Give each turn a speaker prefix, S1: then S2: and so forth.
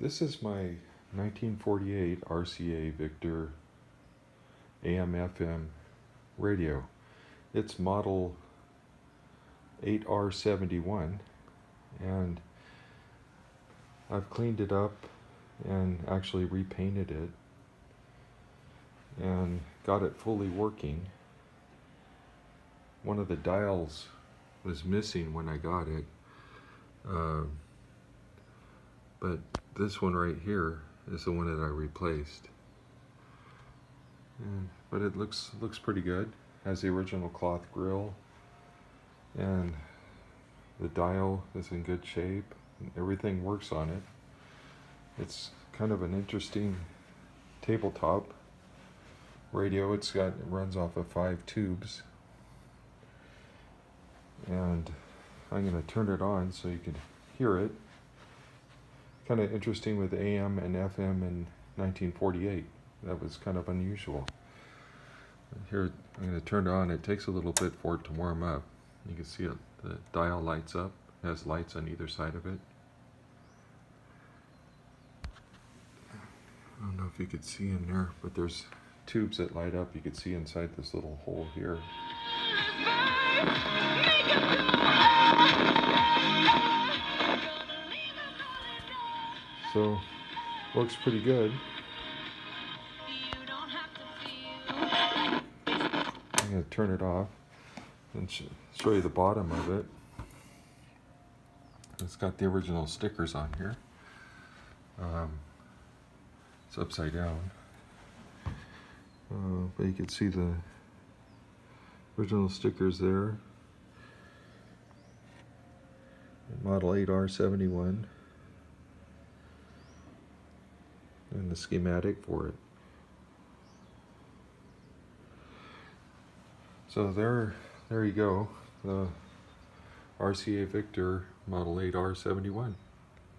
S1: This is my 1948 RCA Victor AM FM radio. It's model 8R71, and I've cleaned it up and actually repainted it and got it fully working. One of the dials was missing when I got it, but this one right here is the one that I replaced. But it looks pretty good. Has the original cloth grill, and the dial is in good shape. Everything works on it. It's kind of an interesting tabletop radio. It runs off of 5 tubes, and I'm going to turn it on so you can hear it. Kind of interesting with AM and FM in 1948. That was kind of unusual. Here, I'm going to turn it on. It takes a little bit for it to warm up. You can see it, the dial lights up. It has lights on either side of it. I don't know if you could see in there, but there's tubes that light up. You can see inside this little hole here. So, works pretty good. I'm going to turn it off and show you the bottom of it. It's got the original stickers on here. It's upside down. But you can see the original stickers there. Model 8R71. And the schematic for it. So there you go, the RCA Victor Model 8R71.